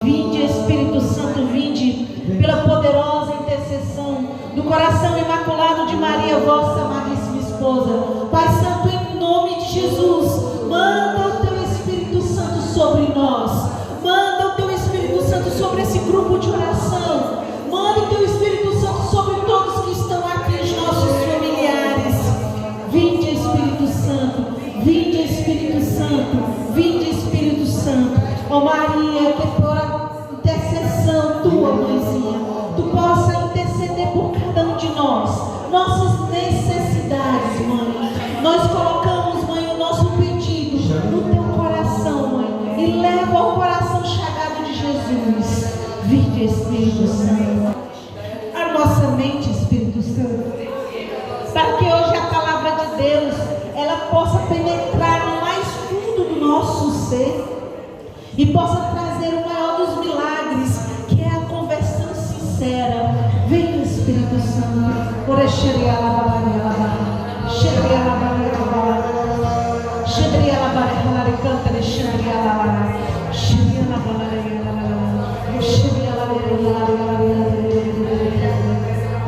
Vinde, Espírito Santo, vinde pela poderosa intercessão do coração imaculado de Maria, vossa amadíssima esposa. Pai Santo, em nome de Jesus, manda o teu Espírito Santo sobre nós, manda o teu Espírito Santo sobre esse grupo de oração, manda o teu Espírito Santo sobre todos que estão aqui, os nossos familiares. Vinde, Espírito Santo, vinde, Espírito Santo, vinde, Espírito Santo. Ó Maria, que por intercessão tua, mãezinha, tu possa interceder por cada um de nós, nossas necessidades, mãe. Nós colocamos, mãe, o nosso pedido no teu coração, mãe, e leva ao coração chagado de Jesus. Vinde, Espírito Santo, a nossa mente, Espírito Santo, para que hoje a palavra de Deus ela possa penetrar no mais fundo do nosso ser e possa trazer o maior dos milagres, que é a conversão sincera. Vem, Espírito Santo.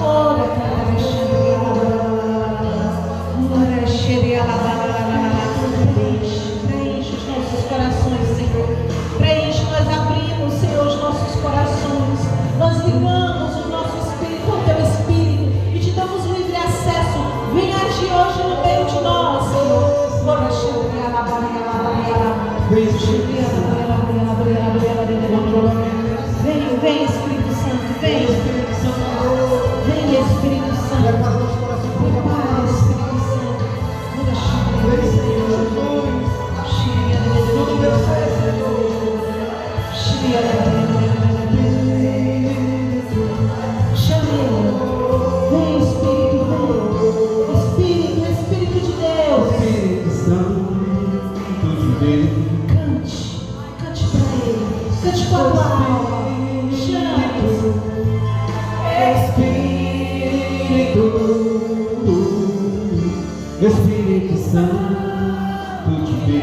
Ora, preenche os nossos corações, Senhor. Preenche, nós abrimos, Senhor, os nossos corações. Nós ligamos o nosso espírito ao teu espírito e te damos livre acesso. Vem agir hoje no meio de nós, Senhor. Vem, vem, Espírito Santo, vem, Espírito Santo. Vem, Espírito Santo. Prepara, Espírito Santo. Vem, Espírito, vem. Espírito de Deus. Espírito Santo de Deus. Cante para Ele. Cante com a tua alma. Chame. Espírito Santo de Deus.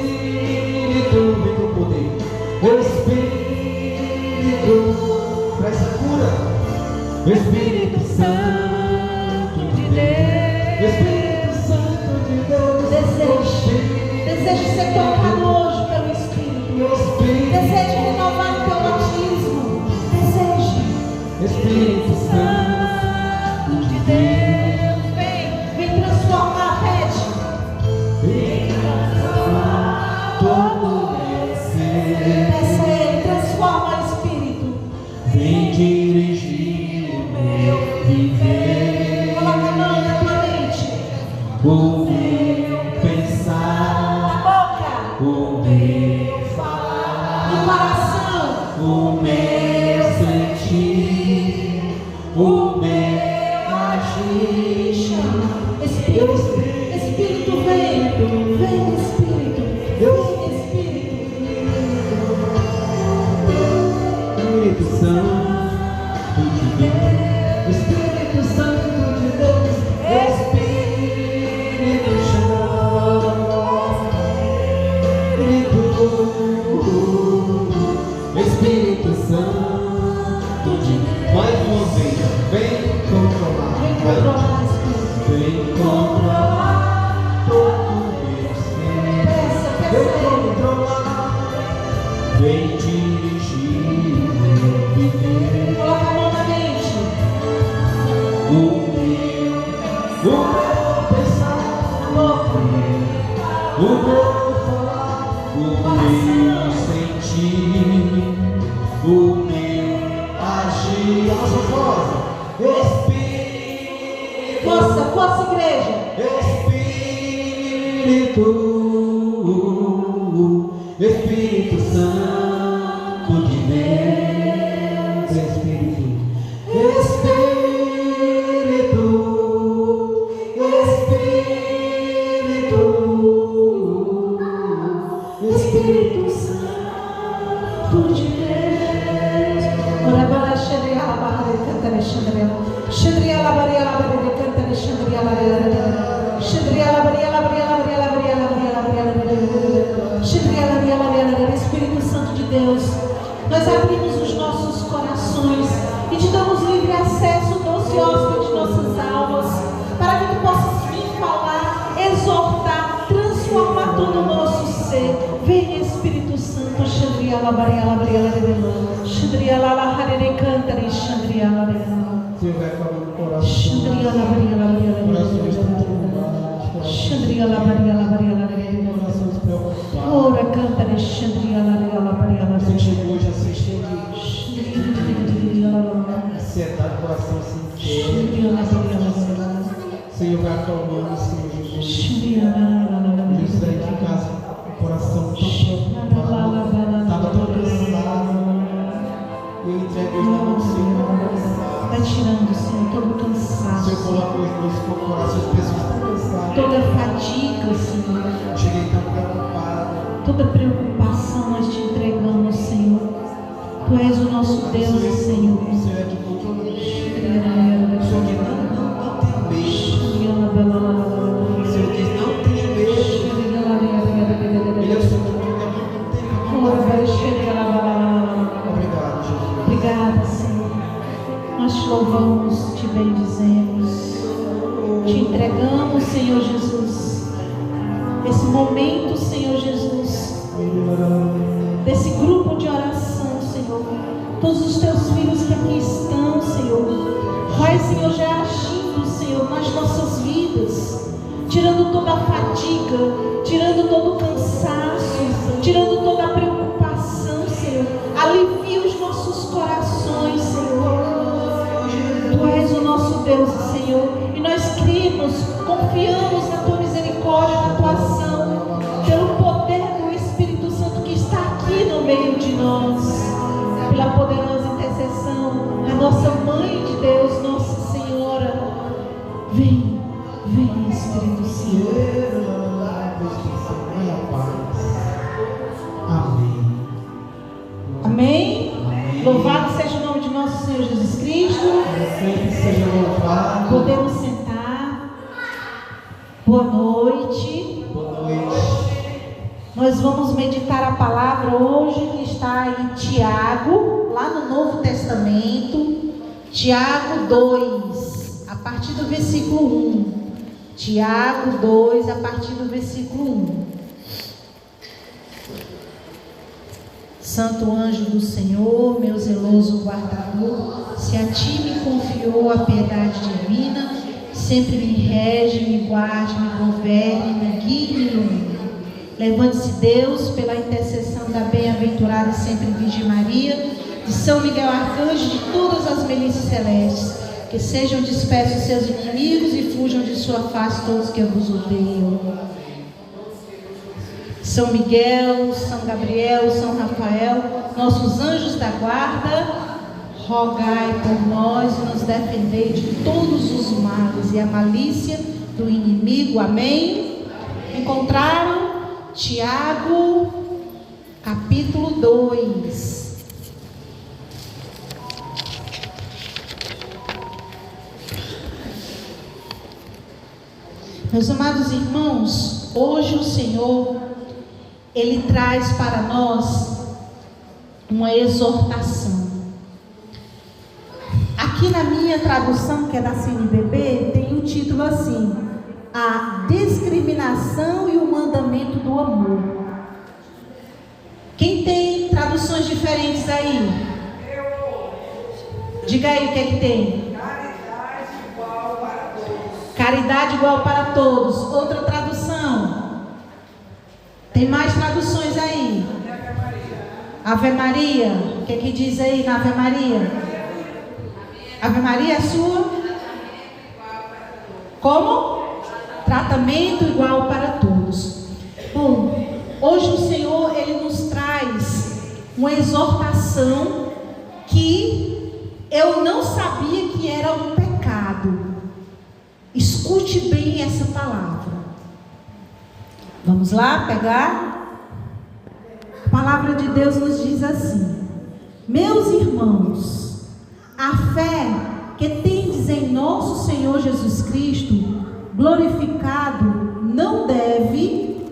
Espírito, vem com poder. Espírito, traz a cura. Espírito Santo de Deus. Espírito Santo de Deus. Deseje ser tocado hoje pelo Espírito. Deseje renovar o teu batismo. Deseje. Espírito Santo de Deus. Vem transformar, pede. Vem transformar todo meu ser. Peça a Ele, transforma, Espírito. Vem dirigir o meu viver. Coloca a mão na tua mente, O meu na pensar. boca, O meu no falar. coração. O meu sentir. O meu agir. Espírito, vem. Vem, Espírito. Vem, Espírito. Espírito Santo de Deus. Espírito Santo de Deus. Espírito Santo. Espírito Santo de Deus. Mais uma vez, vem controlar. Vem controlar, Espírito. Vem controlar todo o meu ser. Peça a Vem Ele. controlar. Vem dirigir o meu viver. Coloca a mão na mente. O meu pensar. Na boca. O meu falar. O meu sentir. O meu agir. A nossa voz. Espírito. Força, igreja. Espírito Santo de Deus. Espírito Santo de Deus. Ora, bora, xandria, la barra de cantar, xandria. Xandria, la barra, la barra de cantar, xandria, la barra. Xandria, la barra, la barra, la barra, la barra, la barra, la barra. Deus, nós abrimos os nossos corações e te damos livre acesso, doce hóspede de nossas almas, para que tu possas vir falar, exortar, transformar todo o nosso ser. Vem, Espírito Santo. Xandriala, Bariala, Bariala, Xandriala, Harere, Cantare, Xandriala, Senhor, vai falando no coração. Xandriala, Bariala, Bariala, Corações turbados. Xandriala, Bariala, Bariala, Corações preocupados. Ora, Cantare, Xandriala, Bariala, Bariala, Você chegou já se estende. Ansiedade, coração se enche. Senhor, vai acalmando, Senhor Jesus. Jesus aí em casa, o coração tão preocupado, estava tão cansado. E eu entrego hoje na mão do Senhor. Vai tirando, Senhor, todo o O cansaço, Senhor coloca hoje no nosso coração as pessoas tão cansadas. toda fadiga, Senhor, Eu cheguei tão preocupado. toda preocupação nós te entregamos, Senhor. Tu és o nosso Deus, Senhor. O Senhor é de controle. O Senhor diz, não tenha medo. O Senhor diz, não tenha medo. Ele é o Senhor que não tem medo. Obrigado, Jesus. Obrigada, Senhor. Nós te louvamos, te bendizemos, te entregamos, Senhor Jesus, esse momento, Senhor Jesus, desse grupo de oração, Senhor. Todos os teus filhos que aqui estão, Senhor, vai, Senhor, já agindo, Senhor, nas nossas vidas, tirando toda a fadiga, tirando todo o cansaço, tirando toda a preocupação, Senhor. Alivia os nossos corações, Senhor. Tu és o nosso Deus, Senhor, e nós cremos, confiamos na tua misericórdia, na tua ação, pelo poder do Espírito Santo que está aqui no meio de nós, pela poderosa intercessão da nossa Mãe de Deus, Nossa Senhora. Vem, vem, Espírito Santo. Amém. Amém? Louvado seja o nome de nosso Senhor Jesus Cristo. Sempre seja louvado. Podemos sentar. Boa noite. Boa noite. Nós vamos meditar a palavra hoje que está em Tiago, lá no Novo Testamento. Tiago 2, a partir do versículo 1. Tiago 2, a partir do versículo 1. Santo anjo do Senhor, meu zeloso guardador, se a ti me confiou a piedade divina, sempre me rege, me guarde, me governe, me guie e me ilumine. Levante-se Deus pela intercessão da bem-aventurada e sempre Virgem Maria, de São Miguel Arcanjo, de todas as milícias celestes, que sejam dispersos seus inimigos e fujam de sua face todos que vos odeiam. São Miguel, São Gabriel, São Rafael, nossos anjos da guarda, rogai por nós e nos defendei de todos os males e a malícia do inimigo. Amém? Encontraram? Tiago, capítulo 2. Meus amados irmãos, hoje o Senhor, Ele traz para nós uma exortação. Aqui na minha tradução, que é da CNBB, tem o título assim: a discriminação e o mandamento do amor. Quem tem traduções diferentes aí? Diga aí o que é que tem. Caridade igual para todos. Outra tradução. Tem mais traduções aí? Ave Maria. O que é que diz aí na Ave Maria? Ave Maria é sua? Como? Tratamento igual para todos. Bom, hoje o Senhor, Ele nos traz uma exortação que eu não sabia que era um pecado. Escute bem essa palavra. Vamos lá pegar? A palavra de Deus nos diz assim: meus irmãos, a fé que tendes em nosso Senhor Jesus Cristo, glorificado, não deve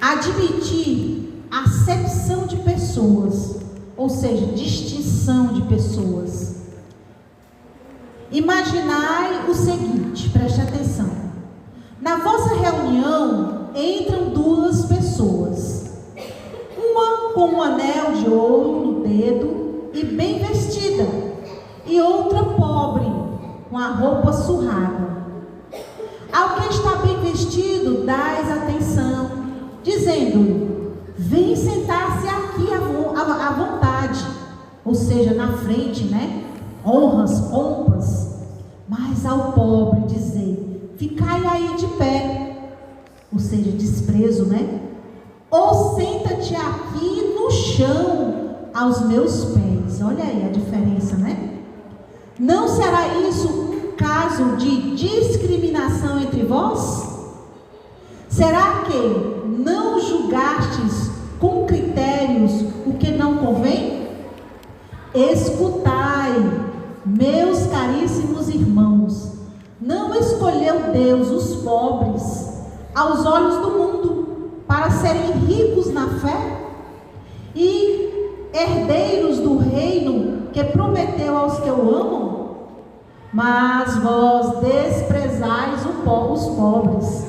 admitir acepção de pessoas, ou seja, distinção de pessoas. Imaginai o seguinte, preste atenção. Na vossa reunião entram duas pessoas, uma com um anel de ouro no dedo e bem vestida, e outra pobre, com a roupa surrada. Ao que está bem vestido, dais atenção, dizendo-lhe: vem sentar-se aqui à vontade, ou seja, na frente, né? Honras, pompas. Mas ao pobre dizer: ficai aí de pé, ou seja, desprezo, né? Ou senta-te aqui no chão aos meus pés. Olha aí a diferença, né? Não será isso um caso de discriminação entre vós? Será que não julgastes com critérios o que não convém? Escutai, meus caríssimos irmãos, não escolheu Deus os pobres aos olhos do mundo para serem ricos na fé e herdeiros do reino que prometeu aos que o amam? Mas vós desprezais os pobres.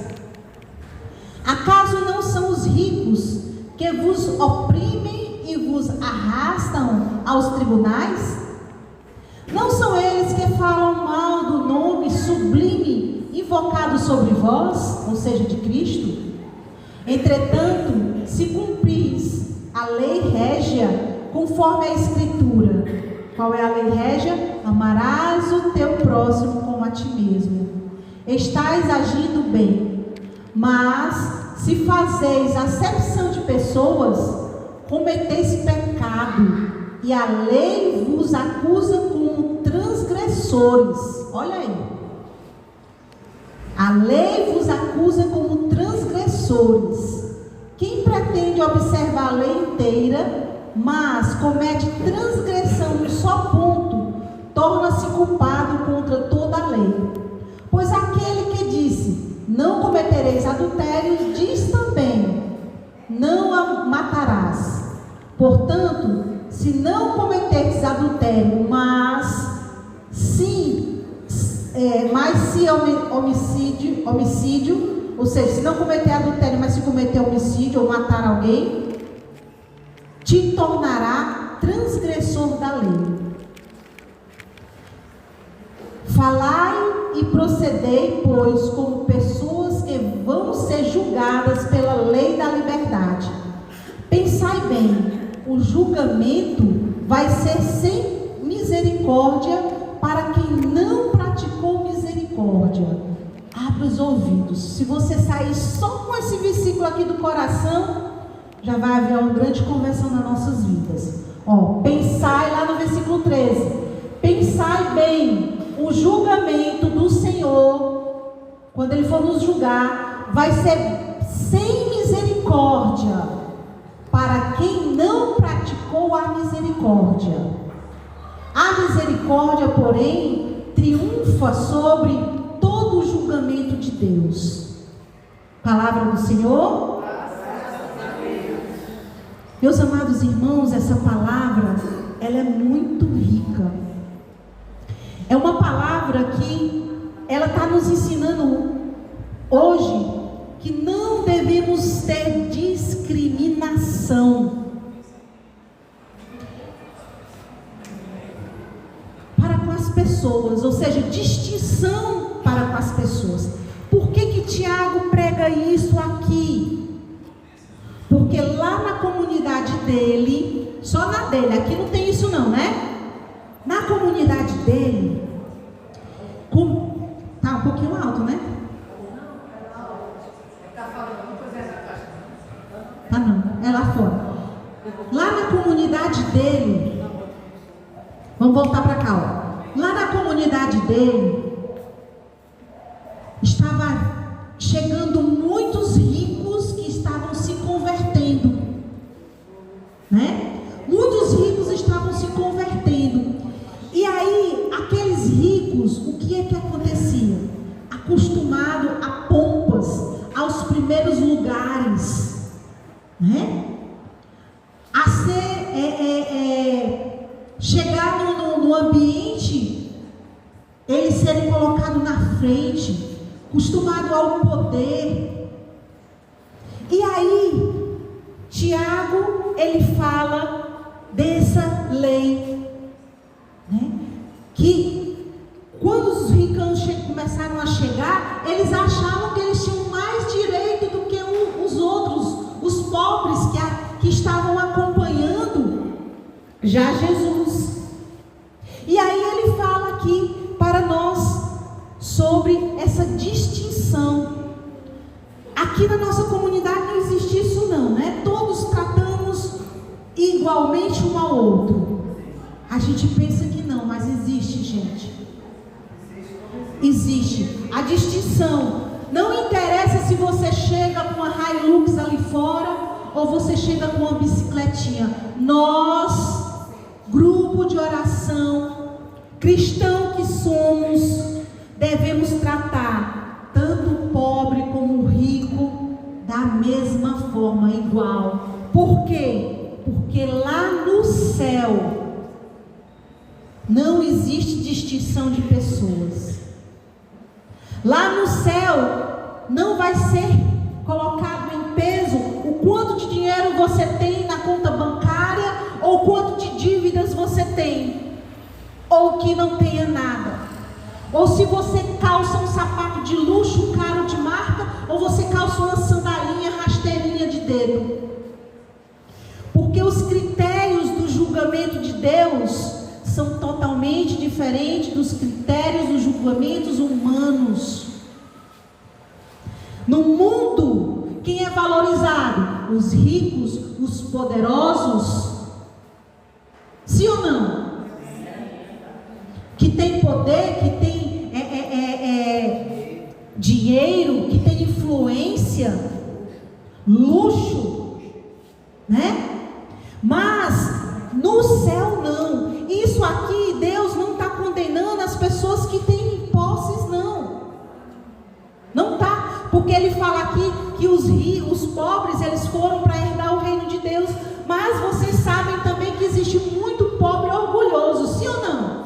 Acaso não são os ricos que vos oprimem e vos arrastam aos tribunais? Não são eles que falam mal do nome sublime invocado sobre vós, ou seja, de Cristo? Entretanto, se cumpris a lei régia conforme a Escritura. Qual é a lei régia? Amarás o teu próximo como a ti mesmo. Estais agindo bem. Mas, se fazeis acepção de pessoas, cometeis pecado, e a lei vos acusa como transgressores. Olha aí. A lei vos acusa como transgressores. Quem pretende observar a lei inteira, mas comete transgressão num só ponto, torna-se culpado contra toda a lei. Pois aquele que disse: não cometereis adultério, diz também: não a matarás. Portanto, se não cometeres adultério, mas se homicídio, ou seja, se não cometer adultério, mas se cometer homicídio ou matar alguém, te tornará transgressor da lei. Falai e procedei, pois, como pessoas que vão ser julgadas pela lei da liberdade. Pensai bem, o julgamento vai ser sem misericórdia para quem não praticou misericórdia. Abre os ouvidos. Se você sair só com esse versículo aqui do coração, já vai haver uma grande conversão nas nossas vidas. Pensai lá no versículo 13. Pensai bem, o julgamento do Senhor, quando Ele for nos julgar, vai ser sem misericórdia para quem não praticou a misericórdia. A misericórdia, porém, triunfa sobre todo o julgamento de Deus. Palavra do Senhor. Meus amados irmãos, essa palavra, ela é muito rica. É uma palavra que ela está nos ensinando hoje que não devemos ter discriminação para com as pessoas, ou seja, distinção para com as pessoas. Por que Tiago prega isso aqui? Porque lá na comunidade dele, só na dele, aqui não tem isso não, né? Na comunidade dele, tá um pouquinho alto, né? Tá não, é lá fora. Lá na comunidade dele, vamos voltar para cá, ó. Lá na comunidade dele, estava chegando muitos ricos que estavam se convertendo, né? Muitos ricos estavam se convertendo. E aí, aqueles ricos, o que é que acontecia? Acostumado a pompas, aos primeiros lugares, né? acostumado ao poder. E aí, Tiago, ele fala dessa lei, né? Que quando os ricãos começaram a chegar, eles achavam que eles tinham mais direito do que os outros, os pobres que estavam acompanhando já Jesus. E aí ele fala aqui para nós sobre essa distinção. Aqui na nossa comunidade não existe isso não, né? Todos tratamos igualmente um ao outro. A gente pensa que não, mas existe, gente. Existe a distinção. Não interessa se você chega com uma Hilux ali fora ou você chega com uma bicicletinha. Nós, grupo de oração, cristão que somos, devemos tratar tanto o pobre como o rico da mesma forma, igual. Por quê? Porque lá no céu não existe distinção de pessoas. Lá no céu não vai ser colocado em peso o quanto de dinheiro você tem na conta bancária ou quanto de dívidas você tem, ou que não tenha nada, ou se você calça um sapato de luxo, caro de marca, ou você calça uma sandalinha rasteirinha de dedo. Porque os critérios do julgamento de Deus são totalmente diferentes dos critérios dos julgamentos humanos. No mundo, quem é valorizado? Os ricos, os poderosos? Sim ou não? Que tem poder, que tem dinheiro, que tem influência, luxo, né? Mas no céu não. Isso aqui, Deus não está condenando as pessoas que têm posses, não. Não está, porque Ele fala aqui que os pobres, eles foram para herdar o reino de Deus. Mas vocês sabem também que existe muito pobre orgulhoso, sim ou não?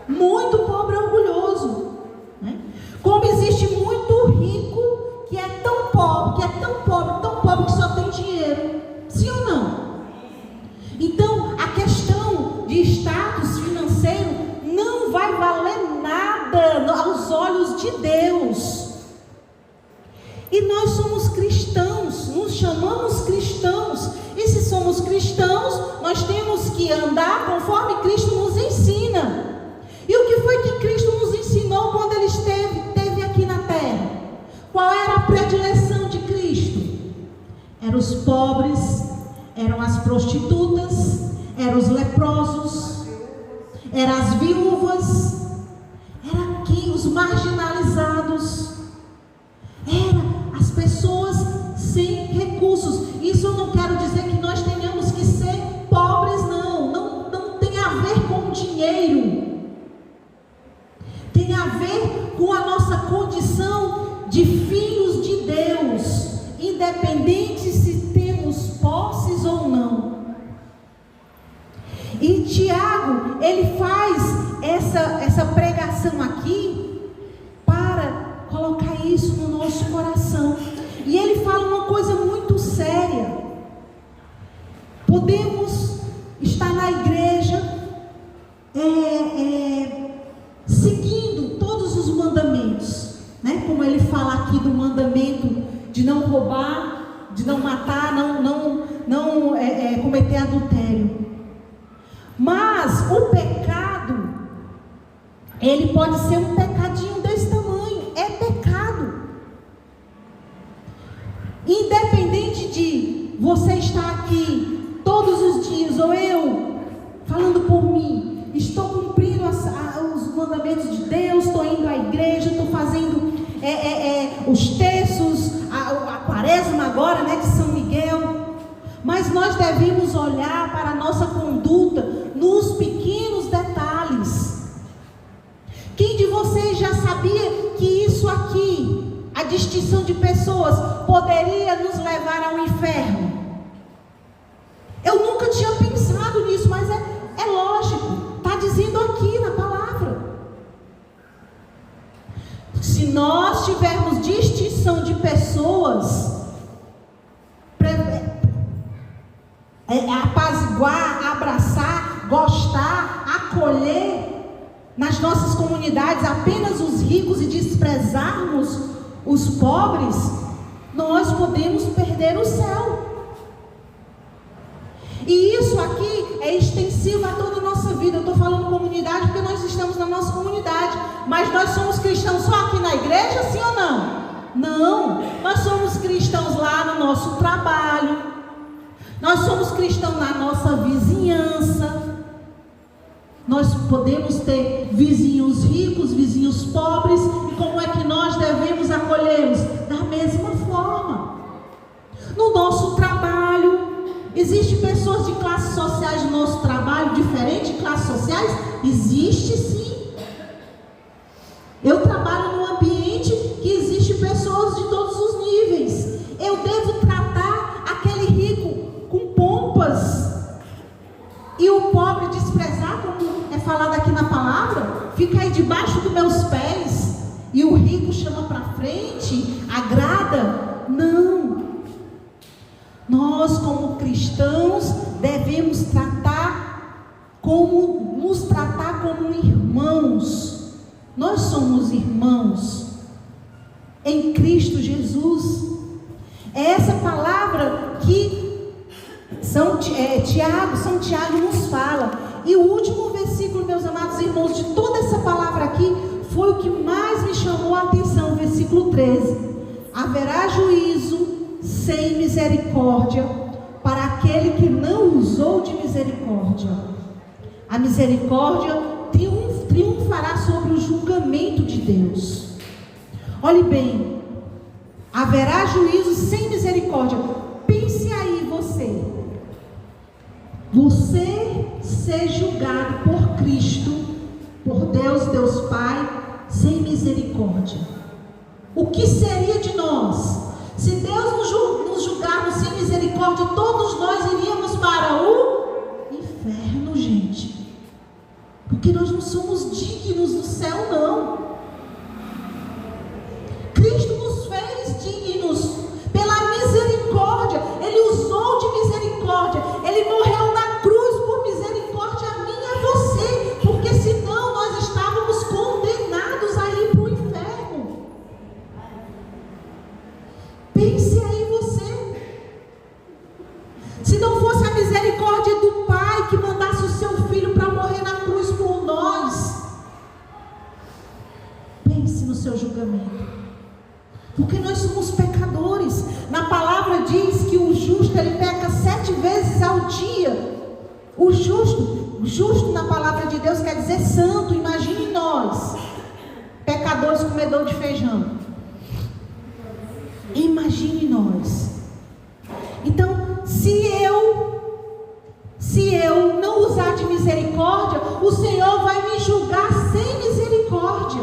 Muito pobre orgulhoso, né? Como existe muito rico que é tão pobre que só tem dinheiro, sim ou não? Então a questão de status financeiro não vai valer nada aos olhos de Deus. E nós somos cristãos, nos chamamos cristãos, e se somos cristãos, nós temos que andar conforme Cristo nos ensina. E o que foi que Cristo nos ensinou quando Ele esteve aqui na terra? Qual era a predileção de Cristo? Eram os pobres, eram as prostitutas, eram os leprosos, eram as viúvas, eram aqui os marginalizados, eram as pessoas sem recursos. Isso eu não quero dizer que nós tenhamos que ser pobres, não tem a ver com dinheiro. Tem a ver com a nossa condição de filhos de Deus, independente se temos posses ou não. E Tiago, ele faz essa pregação aqui para colocar isso no nosso coração. E ele fala uma coisa muito séria. Podemos estar na igreja seguindo todos os mandamentos, né? Como ele fala aqui do mandamento de não roubar, de não matar, não cometer adultério. Mas o pecado, ele pode ser um pecadinho desse tamanho. É pecado. Independente de você estar aqui todos os dias, ou eu, falando por mim, estou cumprindo os mandamentos de Deus, estou indo à igreja, estou fazendo os terços, a quaresma agora, né, de São Miguel. Mas nós devemos olhar para a nossa conduta nos pequenos detalhes. Quem de vocês já sabia que isso aqui, a distinção de pessoas, poderia nos levar ao inferno? Eu nunca tinha pensado nisso, mas é lógico, está dizendo aqui na palavra. Se nós tivermos distinção de pessoas, apaziguar, abraçar, gostar, acolher nas nossas comunidades apenas os ricos e desprezarmos os pobres, nós podemos perder o céu. E isso aqui é extensivo a toda a nossa vida. Eu estou falando comunidade porque nós estamos na nossa comunidade, mas nós somos cristãos só aqui na igreja, sim ou não? Não, nós somos cristãos lá no nosso trabalho, nós somos cristãos na nossa vizinhança. Nós podemos ter vizinhos ricos, vizinhos pobres, e como é que nós devemos acolhê-los? Da mesma forma. No nosso trabalho, existem pessoas de classes sociais no nosso trabalho, diferentes de classes sociais? Existe sim. Eu trabalho num ambiente que existe pessoas de todos os níveis. Eu devo tratar aquele rico com pompas e o pobre desprezar, como é falado aqui na palavra, fica aí debaixo dos meus pés, e o rico chama para frente, agrada? Não. Nós, como cristãos, devemos nos tratar como irmãos. Nós somos irmãos em Cristo Jesus. É essa palavra que São Tiago nos fala. E o último versículo, meus amados irmãos, de toda essa palavra aqui, foi o que mais me chamou a atenção, versículo 13. Haverá juízo sem misericórdia para aquele que não usou de misericórdia. A misericórdia triunfará sobre o julgamento de Deus. Olhe bem, haverá juízo sem misericórdia. Pense aí você ser julgado por Cristo, por Deus Pai, sem misericórdia. O que seria de nós? Se Deus nos julgarmos sem misericórdia, todos nós iríamos para o inferno, gente. Porque nós não somos dignos do céu, não. Cristo nos fez dignos pela misericórdia. Ele usou de misericórdia. Ele morreu na cruz por misericórdia a mim e a você, porque senão nós estávamos condenados a ir para o inferno. Pense aí você. Se não fosse a misericórdia do Pai que mandasse o seu Filho para morrer na cruz por nós, pense no seu julgamento. Porque nós somos pecadores. Na palavra diz que o justo, ele peca 7 vezes ao dia. O justo na palavra de Deus quer dizer santo. Imagine nós, pecadores comedores de feijão. Imagine nós. Então, se eu não usar de misericórdia, o Senhor vai me julgar sem misericórdia.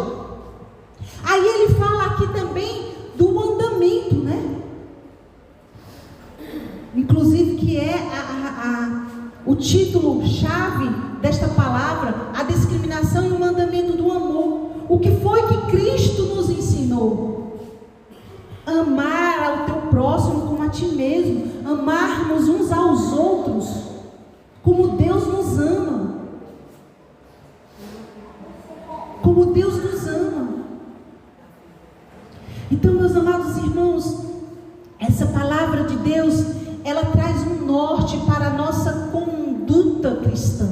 Aí ele fala aqui também do mandamento, né? Inclusive que é o título-chave desta palavra, a discriminação e o mandamento do amor. O que foi que Cristo nos ensinou? Amar ao teu próximo como a ti mesmo. Amarmos uns aos outros como Deus nos ama. Como Deus nos ama. Então, meus amados irmãos, essa palavra de Deus, ela traz um norte para a nossa conduta cristã.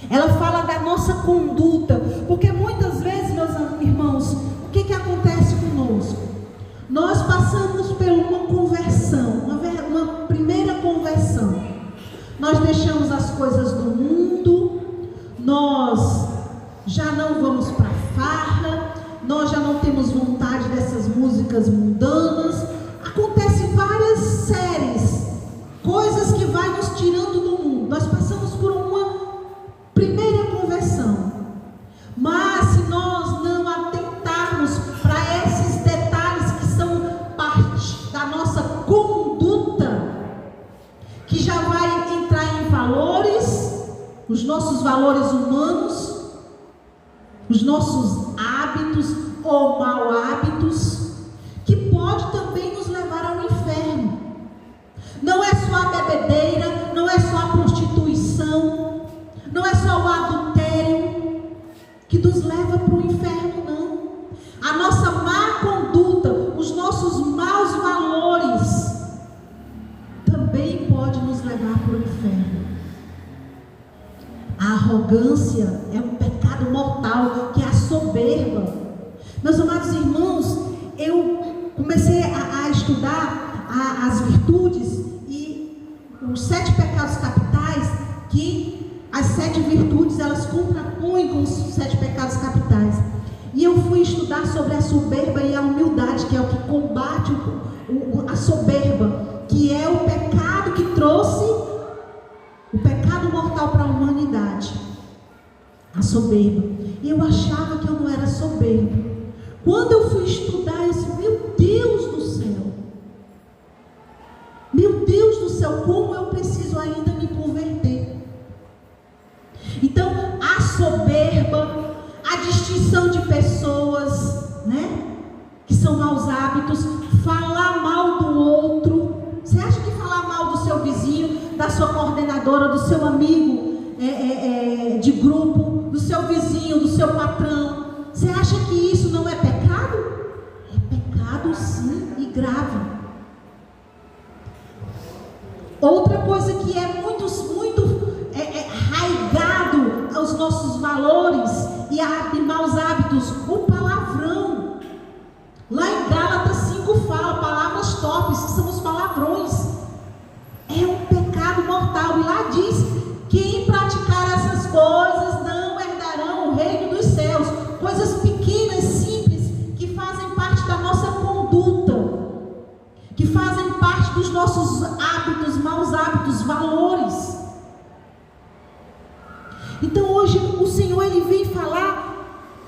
Ela fala da nossa conduta, porque muitas vezes, meus irmãos, o que acontece conosco? Nós passamos por uma conversão, uma primeira conversão. Nós deixamos as coisas do mundo, nós já não vamos para a farra, nós já não temos vontade dessas músicas mundanas. Acontecem várias séries, coisas que vai nos tirando do mundo. Nós passamos por uma primeira conversão. Mas se nós não atentarmos para esses detalhes que são parte da nossa conduta, que já vai entrar em valores, os nossos valores humanos, os nossos hábitos, ou mau hábitos, que pode também nos levar ao inferno. Não é só a bebedeira, não é só a prostituição, não é só o adultério que nos leva para o inferno, não. A nossa má conduta, os nossos maus valores, também pode nos levar para o inferno. A arrogância é um pecado mortal, que é a soberba. Meus amados irmãos, eu comecei a estudar as virtudes e os 7 pecados capitais, que as 7 virtudes elas contrapõem com os 7 pecados capitais. E eu fui estudar sobre a soberba e a humildade, que é o que combate a soberba, que é o pecado que trouxe o pecado mortal para a humanidade, a soberba. E eu achava que eu não era soberba. Quando eu fui estudar, eu disse, meu Deus do céu, como eu preciso ainda me converter. Então, a soberba, a distinção de pessoas, né, que são maus hábitos, falar mal do outro. Você acha que falar mal do seu vizinho, da sua coordenadora, do seu amigo de grupo, do seu vizinho, do seu patrão, você acha que isso não é pecado? É pecado sim, e grave. Outra coisa que é muito arraigado aos nossos valores e maus hábitos, o palavrão. Lá em Gálatas 5 fala, palavras torpes, que são os palavrões. É um pecado mortal. E lá diz, quem praticar essas coisas não herdarão o reino dos céus. Coisas pequenas, simples, que fazem parte da nossa conduta, que fazem parte dos nossos hábitos, maus hábitos, valores. Então hoje o Senhor ele vem falar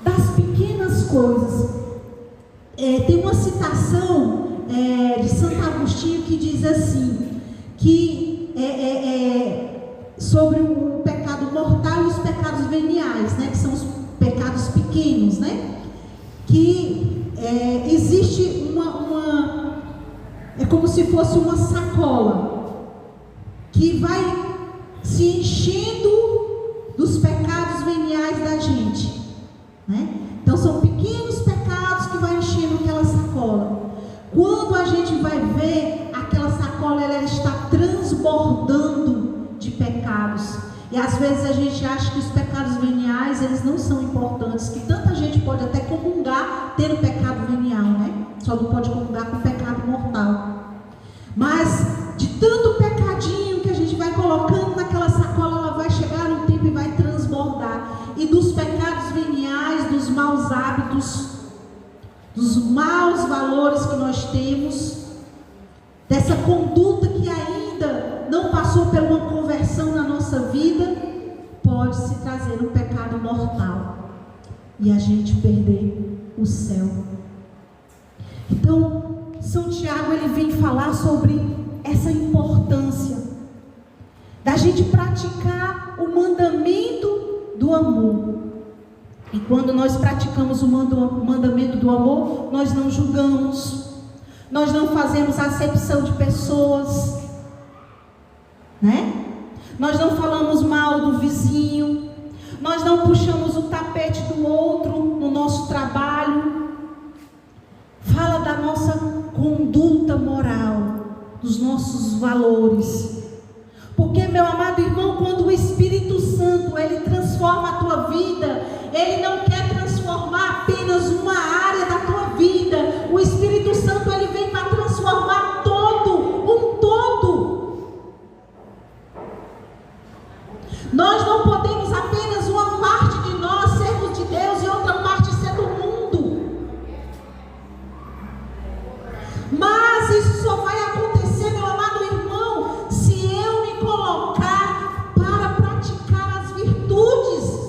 das pequenas coisas. Tem uma citação de Santo Agostinho que diz assim, que sobre o pecado mortal e os pecados veniais, né, que são os pecados pequenos, né, que existe é como se fosse uma sacola que vai se enchendo dos pecados veniais da gente, né? Então são pequenos pecados que vai enchendo aquela sacola. Quando a gente vai ver, aquela sacola ela está transbordando de pecados. E às vezes a gente acha que os pecados veniais eles não são importantes, que tanta gente pode até comungar tendo pecado venial, né? Só não pode comungar com pecado mortal. Mas de tanto pecadinho que a gente vai colocando naquela sacola, ela vai chegar no tempo e vai transbordar. E dos pecados veniais, dos maus hábitos, dos maus valores que nós temos, dessa conduta que ainda não passou por uma conversão na nossa vida, pode-se trazer um pecado mortal e a gente perder o céu. Então, São Tiago ele vem falar sobre essa importância da gente praticar o mandamento do amor. E quando nós praticamos o mandamento do amor, nós não julgamos, nós não fazemos acepção de pessoas, né? Nós não falamos mal do vizinho, nós não puxamos o tapete do outro no nosso trabalho. Fala da nossa conduta moral, dos nossos valores. Porque, meu amado irmão, quando o Espírito Santo ele transforma a tua vida, ele não quer transformar apenas uma área da tua vida. O Espírito Santo ele vem para transformar um todo. Nós não podemos apenas uma parte de nós sermos de Deus e outra parte ser do mundo. Mas isso só vai acontecer, meu amado irmão, se eu me colocar para praticar as virtudes.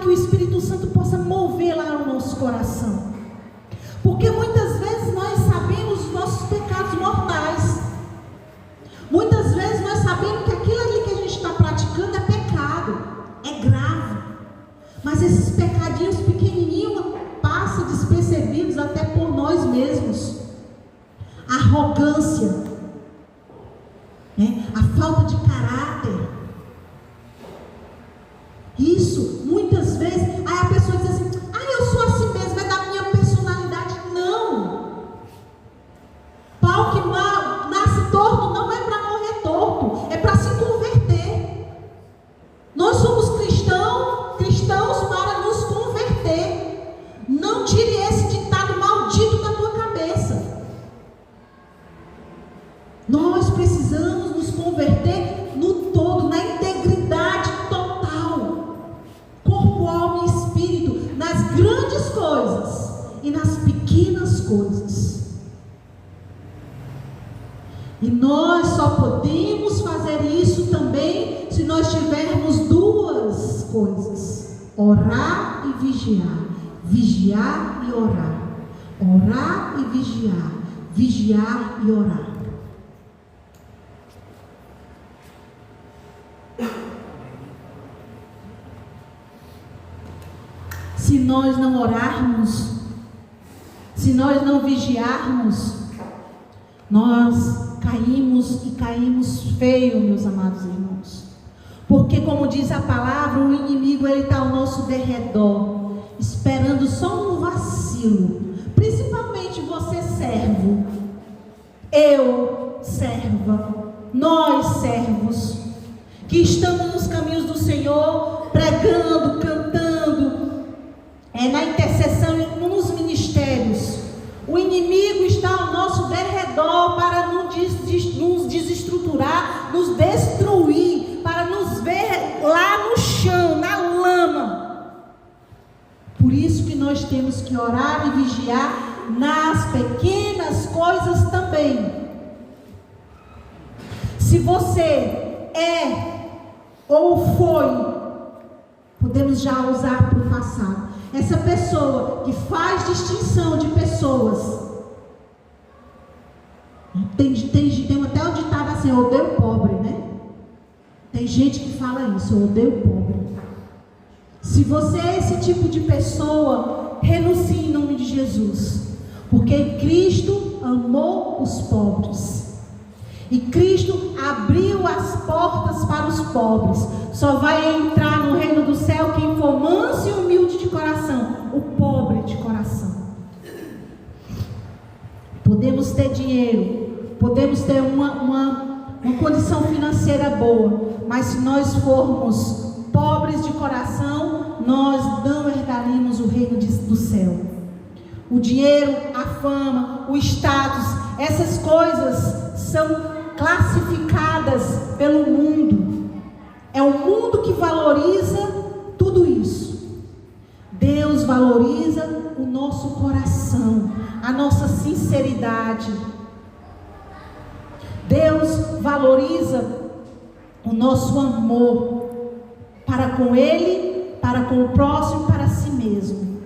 que o Espírito Santo possa mover lá no nosso coração. Porque muitas vezes nós sabemos os nossos pecados mortais. Muitas vezes nós sabemos que aquilo ali que a gente está praticando é pecado, é grave. Mas esses pecadinhos pequenininhos passam despercebidos até por nós mesmos. A arrogância, né? A falta de caráter. Isso, muitas vezes, aí a pessoa diz assim: eu sou assim mesmo, é da minha personalidade. Não. Pau que nasce torto não é para morrer torto, é para se converter. Nós somos cristãos para nos converter. Não tire esse ditado maldito da tua cabeça. Nós precisamos nos converter no todo, na integridade total, corpo, alma e espírito, nas grandes coisas e nas pequenas coisas. E nós só podemos fazer isso também se nós tivermos duas coisas: orar e vigiar. Vigiar e orar. Orar e vigiar. Vigiar e orar. Se nós não orarmos, se nós não vigiarmos, nós caímos feio, meus amados irmãos. Porque, como diz a palavra, o inimigo está ao nosso derredor, esperando só um vacilo. Principalmente você, servo, eu, serva, nós, servos, que estamos nos caminhos do Senhor, pregando, cantando, na intercessão e nos ministérios. O inimigo está ao nosso derredor para nos desestruturar, nos destruir, para nos ver lá no chão, na lama. Por isso que nós temos que orar e vigiar nas pequenas coisas também. Se você é ou foi, podemos já usar para o passado, essa pessoa que faz distinção de pessoas. Tem até o ditado assim: eu odeio pobre, né? Tem gente que fala isso: eu odeio pobre. Se você é esse tipo de pessoa, renuncie em nome de Jesus. Porque Cristo amou os pobres. E Cristo abriu as portas para os pobres. Só vai entrar no reino do céu quem for manso e humilde de coração, o pobre de coração. Podemos ter dinheiro, podemos ter uma condição financeira boa, mas se nós formos pobres de coração, nós não herdaremos o reino do céu. O dinheiro, a fama, o status, essas coisas são classificadas pelo mundo. É o mundo que valoriza tudo isso. Deus valoriza o nosso coração, a nossa sinceridade. Deus valoriza o nosso amor para com Ele, para com o próximo, para si mesmo.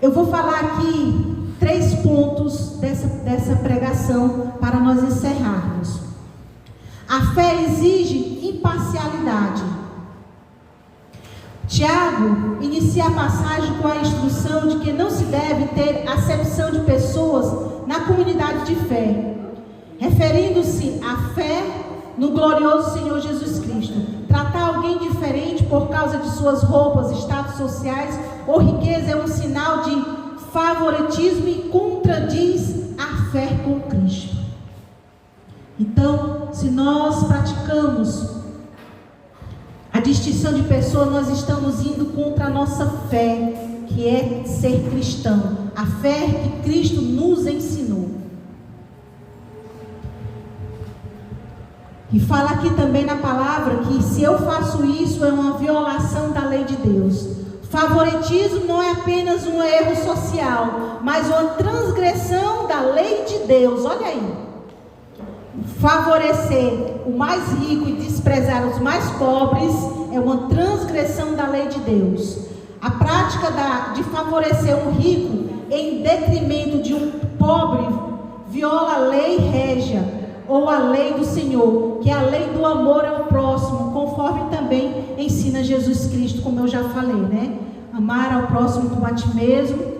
Eu vou falar aqui 3 pontos dessa pregação para nós encerrarmos. A fé exige imparcialidade. Tiago inicia a passagem com a instrução de que não se deve ter acepção de pessoas na comunidade de fé, referindo-se à fé no glorioso Senhor Jesus Cristo. Tratar alguém diferente por causa de suas roupas, status sociais ou riqueza é um sinal de favoritismo e contradiz a fé com Cristo. Então, se nós praticamos a distinção de pessoas, nós estamos indo contra a nossa fé, que é ser cristão, a fé que Cristo nos ensinou. E fala aqui também na palavra que se eu faço isso é uma violação da lei de Deus. Favoritismo não é apenas um erro social, mas uma transgressão da lei de Deus. Olha aí. favorecer o mais rico e desprezar os mais pobres é uma transgressão da lei de Deus. A prática de favorecer um rico em detrimento de um pobre viola a lei régia ou a lei do Senhor, que é a lei do amor ao próximo, conforme também ensina Jesus Cristo, como eu já falei, né? Amar ao próximo como a ti mesmo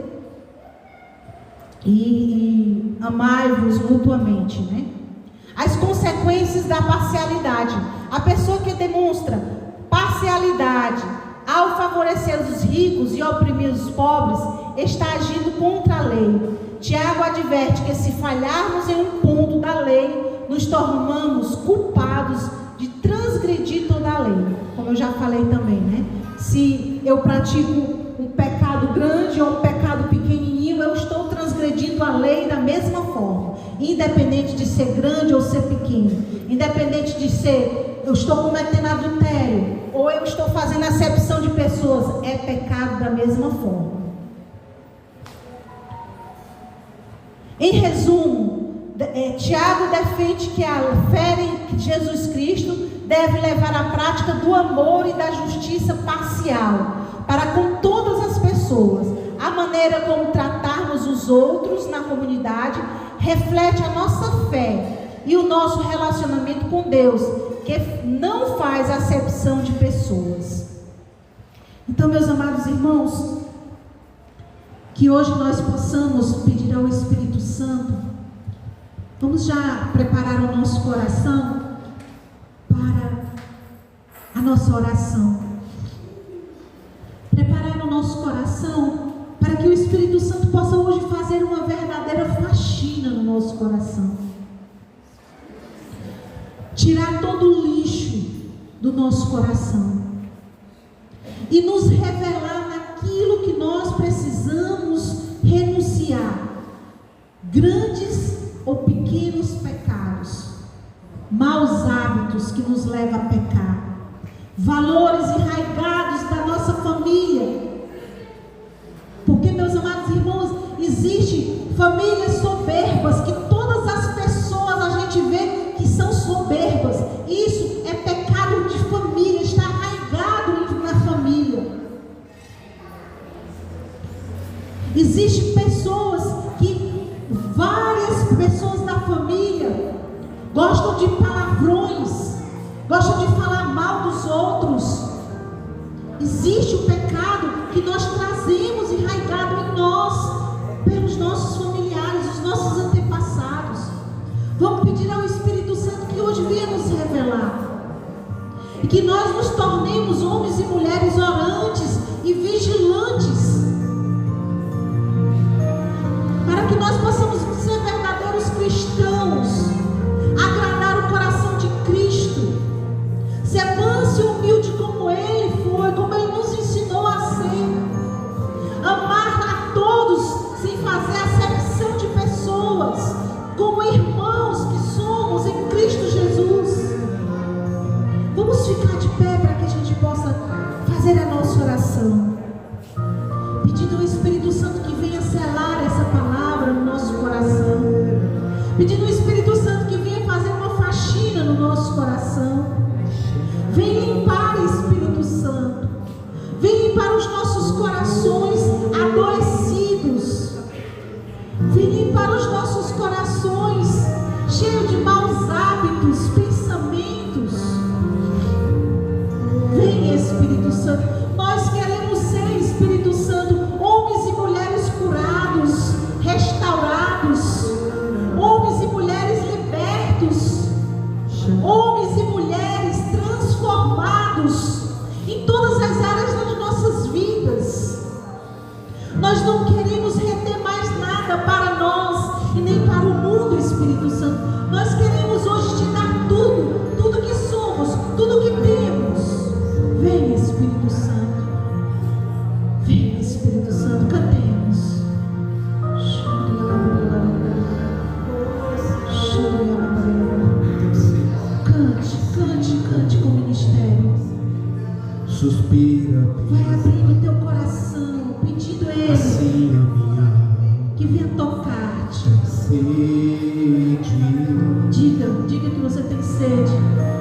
e amai-vos mutuamente, né? As consequências da parcialidade. A pessoa que demonstra parcialidade ao favorecer os ricos e oprimir os pobres está agindo contra a lei. Tiago adverte que se falharmos em um ponto da lei, nos tornamos culpados de transgredir toda a lei. Como eu já falei também, né? Se eu pratico um pecado grande ou um pecado pequenininho, eu estou transgredindo a lei da mesma forma, independente de ser grande ou ser pequeno, independente de ser, eu estou cometendo adultério ou eu estou fazendo acepção de pessoas, é pecado da mesma forma. Em resumo, Tiago defende que a fé em Jesus Cristo deve levar à prática do amor e da justiça parcial para com todas as pessoas. A maneira como tratarmos os outros na comunidade reflete a nossa fé e o nosso relacionamento com Deus, que não faz acepção de pessoas. Então, meus amados irmãos, que hoje nós possamos pedir ao Espírito Santo, vamos já preparar o nosso coração para a nossa oração. Preparar o nosso coração para que o Espírito Santo possa hoje fazer uma verdadeira faxina no nosso coração. Tirar todo o lixo do nosso coração e nos revelar naquilo que nós precisamos renunciar, grandes ou pequenos pecados, maus hábitos que nos levam a pecar, valores enraigados da nossa família, porque, meus amados irmãos, existem famílias soberbas que todas as pessoas a gente vê que são soberbas. Isso é pecado de família, está arraigado na família. Existem pessoas que, várias pessoas da família gostam de palavrões, gostam de falar mal dos outros. Existe o pecado que nós trazemos enraigado em nós, pelos nossos familiares, os nossos antepassados. Vamos pedir ao Espírito Santo que hoje venha nos revelar, e que nós nos tornemos homens e mulheres orantes e vigilantes, para que nós possamos ser verdadeiros cristãos, agradar o coração de Cristo, ser manso e humilde como Ele foi, como Ele nos ensinou a ser, amar a todos sem fazer acepção de pessoas, como irmãos que somos em Cristo Jesus. Vamos ficar de pé para que a gente possa fazer a nossa oração, pedindo ao Espírito Santo que venha selar essa palavra no nosso coração, pedindo ao Espírito Santo que venha fazer uma faxina no nosso coração. Vem limpar, Espírito Santo, vem limpar os nossos corações adoecidos, vem limpar os nossos corações cheios de maus hábitos, pensamentos. Vem, Espírito Santo, nós queremos ser, Espírito Santo, homens e mulheres curados, restaurados, homens e mulheres libertos, homens e mulheres transformados em todas as áreas das nossas vidas. Nós não queremos reter mais nada para nós e nem para o mundo, Espírito Santo. Nós queremos hoje te dar tudo, tudo que somos, tudo que temos. Vem, Espírito Santo, vem, Espírito Santo, cantemos. Cante com o ministério. Suspira, vai abrindo teu coração, pedindo Ele assim a minha alma. que que venha tocar-te. Sede. Diga que você tem sede.